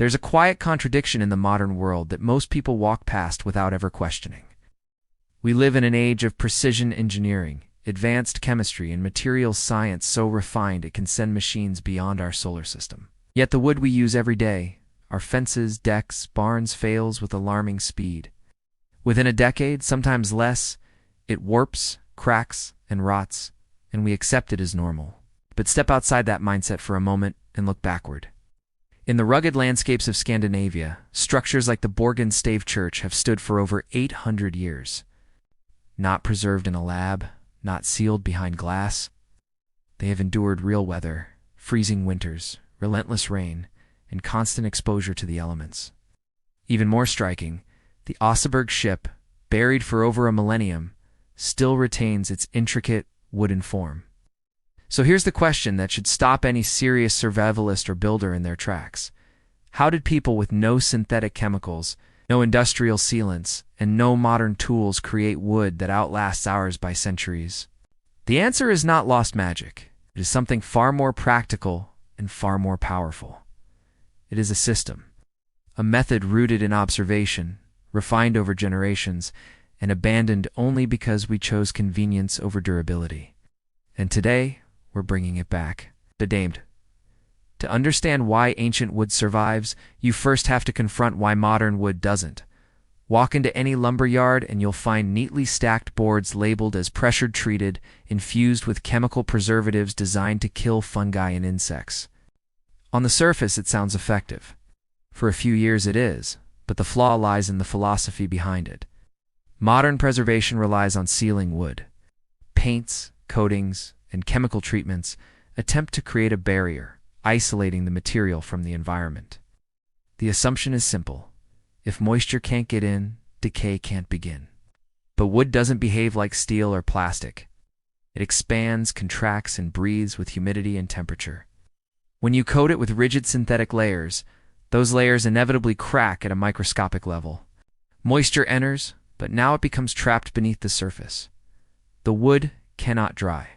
There's a quiet contradiction in the modern world that most people walk past without ever questioning. We live in an age of precision engineering, advanced chemistry, and materials science so refined it can send machines beyond our solar system. Yet the wood we use every day, our fences, decks, barns, fails with alarming speed. Within a decade, sometimes less, it warps, cracks, and rots, and we accept it as normal. But step outside that mindset for a moment and look backward. In the rugged landscapes of Scandinavia, structures like the Borgen Stave Church have stood for over 800 years. Not preserved in a lab, not sealed behind glass. They have endured real weather, freezing winters, relentless rain, and constant exposure to the elements. Even more striking, the Oseberg ship, buried for over a millennium, still retains its intricate wooden form. So here's the question that should stop any serious survivalist or builder in their tracks. How did people with no synthetic chemicals, no industrial sealants, and no modern tools create wood that outlasts ours by centuries? The answer is not lost magic. It is something far more practical and far more powerful. It is a system, a method rooted in observation, refined over generations, and abandoned only because we chose convenience over durability. And today, we're bringing it back. To understand why ancient wood survives, you first have to confront why modern wood doesn't. Walk into any lumber yard and you'll find neatly stacked boards labeled as pressure-treated, infused with chemical preservatives designed to kill fungi and insects. On the surface, it sounds effective. For a few years it is, but the flaw lies in the philosophy behind it. Modern preservation relies on sealing wood. Paints, coatings, and chemical treatments attempt to create a barrier, isolating the material from the environment. The assumption is simple. If moisture can't get in, decay can't begin. But wood doesn't behave like steel or plastic. It expands, contracts, and breathes with humidity and temperature. When you coat it with rigid synthetic layers, those layers inevitably crack at a microscopic level. Moisture enters, but now it becomes trapped beneath the surface. The wood cannot dry.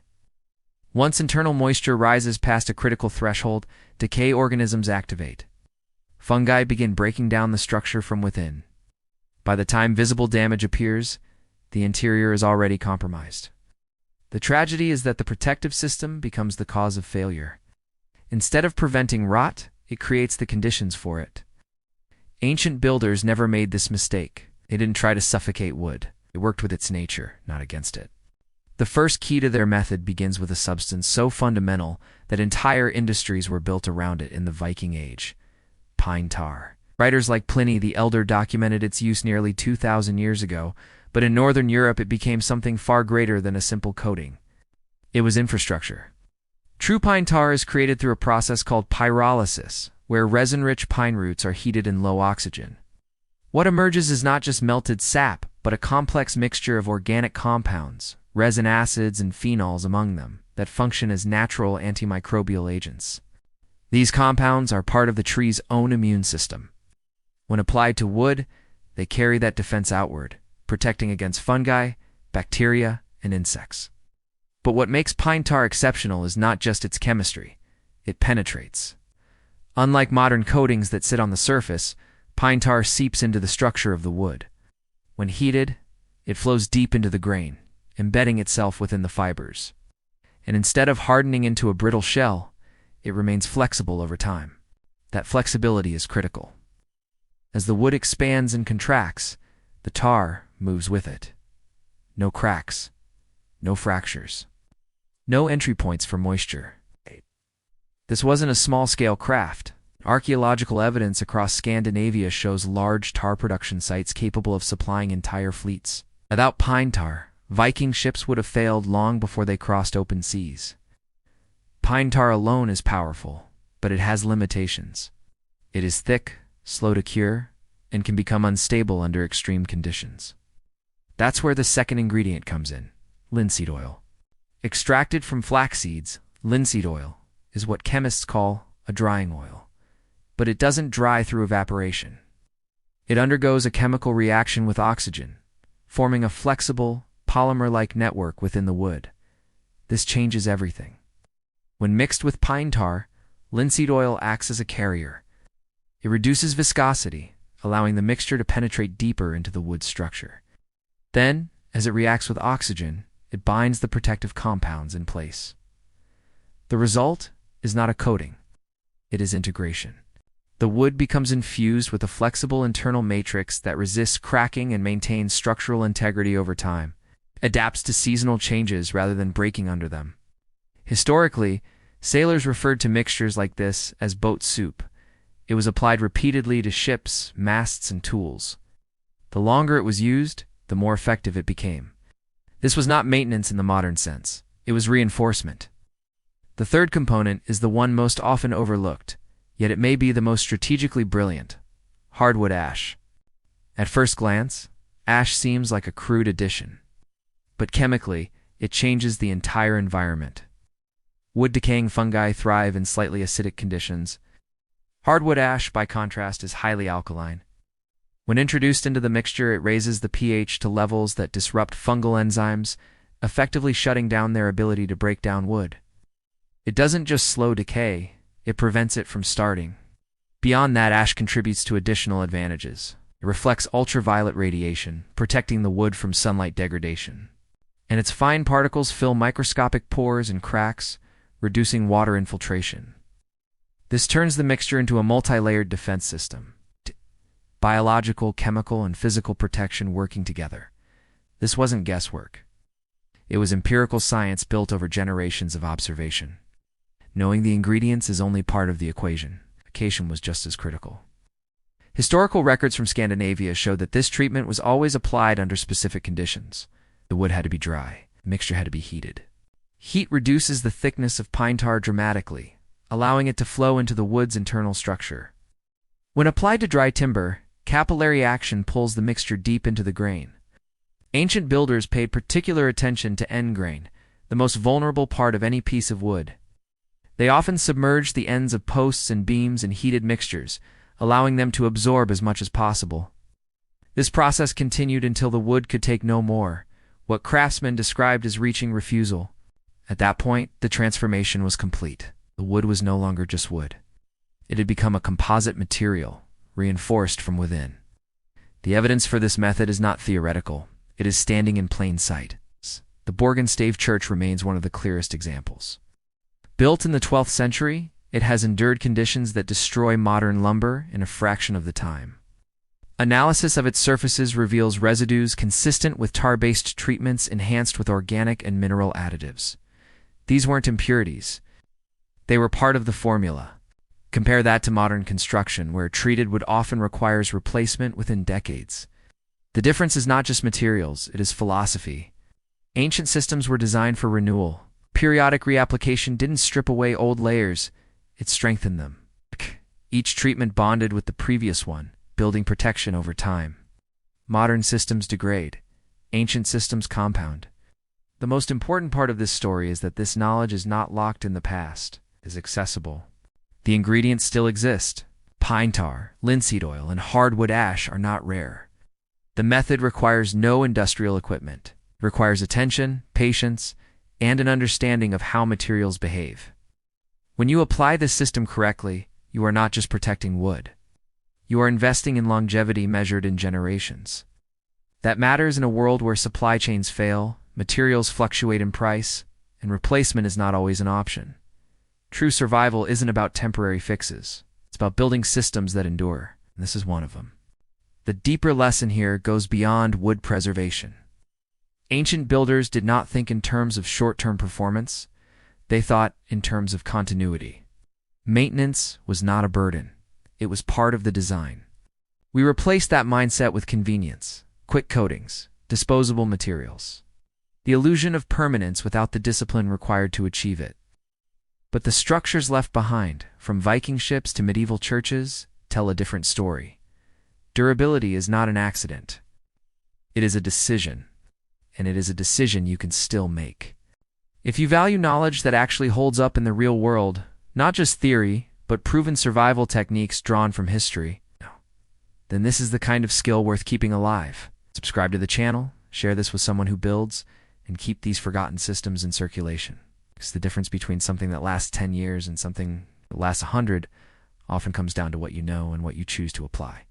Once internal moisture rises past a critical threshold, decay organisms activate. Fungi begin breaking down the structure from within. By the time visible damage appears, the interior is already compromised. The tragedy is that the protective system becomes the cause of failure. Instead of preventing rot, it creates the conditions for it. Ancient builders never made this mistake. They didn't try to suffocate wood. They worked with its nature, not against it. The first key to their method begins with a substance so fundamental that entire industries were built around it in the Viking Age: pine tar. Writers like Pliny the Elder documented its use nearly 2,000 years ago, but in Northern Europe it became something far greater than a simple coating. It was infrastructure. True pine tar is created through a process called pyrolysis, where resin-rich pine roots are heated in low oxygen. What emerges is not just melted sap, but a complex mixture of organic compounds, resin acids and phenols among them, that function as natural antimicrobial agents. These compounds are part of the tree's own immune system. When applied to wood, they carry that defense outward, protecting against fungi, bacteria, and insects. But what makes pine tar exceptional is not just its chemistry. It penetrates. Unlike modern coatings that sit on the surface, pine tar seeps into the structure of the wood. When heated, it flows deep into the grain, embedding itself within the fibers. And instead of hardening into a brittle shell, it remains flexible over time. That flexibility is critical. As the wood expands and contracts, the tar moves with it. No cracks, no fractures, no entry points for moisture. This wasn't a small-scale craft. Archaeological evidence across Scandinavia shows large tar production sites capable of supplying entire fleets. Without pine tar, Viking ships would have failed long before they crossed open seas. Pine tar alone is powerful, but it has limitations. It is thick, slow to cure, and can become unstable under extreme conditions. That's where the second ingredient comes in: linseed oil. Extracted from flax seeds, linseed oil is what chemists call a drying oil. But it doesn't dry through evaporation. It undergoes a chemical reaction with oxygen, forming a flexible, polymer-like network within the wood. This changes everything. When mixed with pine tar, linseed oil acts as a carrier. It reduces viscosity, allowing the mixture to penetrate deeper into the wood structure. Then, as it reacts with oxygen, it binds the protective compounds in place. The result is not a coating. It is integration. The wood becomes infused with a flexible internal matrix that resists cracking and maintains structural integrity over time, adapts to seasonal changes rather than breaking under them. Historically, sailors referred to mixtures like this as boat soup. It was applied repeatedly to ships, masts, and tools. The longer it was used, the more effective it became. This was not maintenance in the modern sense. It was reinforcement. The third component is the one most often overlooked, yet it may be the most strategically brilliant: hardwood ash. At first glance, ash seems like a crude addition. But chemically, it changes the entire environment. Wood-decaying fungi thrive in slightly acidic conditions. Hardwood ash, by contrast, is highly alkaline. When introduced into the mixture, it raises the pH to levels that disrupt fungal enzymes, effectively shutting down their ability to break down wood. It doesn't just slow decay, it prevents it from starting. Beyond that, ash contributes to additional advantages. It reflects ultraviolet radiation, protecting the wood from sunlight degradation. And its fine particles fill microscopic pores and cracks, reducing water infiltration. This turns the mixture into a multi-layered defense system. Biological, chemical, and physical protection working together. This wasn't guesswork. It was empirical science built over generations of observation. Knowing the ingredients is only part of the equation. Application was just as critical. Historical records from Scandinavia show that this treatment was always applied under specific conditions. The wood had to be dry. The mixture had to be heated. Heat reduces the thickness of pine tar dramatically, allowing it to flow into the wood's internal structure. When applied to dry timber, capillary action pulls the mixture deep into the grain. Ancient builders paid particular attention to end grain, the most vulnerable part of any piece of wood. They often submerged the ends of posts and beams in heated mixtures, allowing them to absorb as much as possible. This process continued until the wood could take no more, what craftsmen described as reaching refusal. At that point, the transformation was complete. The wood was no longer just wood. It had become a composite material, reinforced from within. The evidence for this method is not theoretical. It is standing in plain sight. The Borgenstave Church remains one of the clearest examples. Built in the 12th century, it has endured conditions that destroy modern lumber in a fraction of the time. Analysis of its surfaces reveals residues consistent with tar-based treatments enhanced with organic and mineral additives. These weren't impurities. They were part of the formula. Compare that to modern construction, where treated wood often requires replacement within decades. The difference is not just materials, it is philosophy. Ancient systems were designed for renewal. Periodic reapplication didn't strip away old layers, it strengthened them. Each treatment bonded with the previous one, building protection over time. Modern systems degrade. Ancient systems compound. The most important part of this story is that this knowledge is not locked in the past. It is accessible. The ingredients still exist. Pine tar, linseed oil, and hardwood ash are not rare. The method requires no industrial equipment. It requires attention, patience, and an understanding of how materials behave. When you apply this system correctly, you are not just protecting wood. You are investing in longevity measured in generations. That matters in a world where supply chains fail, materials fluctuate in price, and replacement is not always an option. True survival isn't about temporary fixes. It's about building systems that endure, and this is one of them. The deeper lesson here goes beyond wood preservation. Ancient builders did not think in terms of short-term performance. They thought in terms of continuity. Maintenance was not a burden. It was part of the design. We replaced that mindset with convenience, quick coatings, disposable materials. The illusion of permanence without the discipline required to achieve it. But the structures left behind, from Viking ships to medieval churches, tell a different story. Durability is not an accident. It is a decision, and it is a decision you can still make. If you value knowledge that actually holds up in the real world, not just theory, but proven survival techniques drawn from history, then this is the kind of skill worth keeping alive. Subscribe to the channel, share this with someone who builds, and keep these forgotten systems in circulation. Because the difference between something that lasts 10 years and something that lasts 100 often comes down to what you know and what you choose to apply.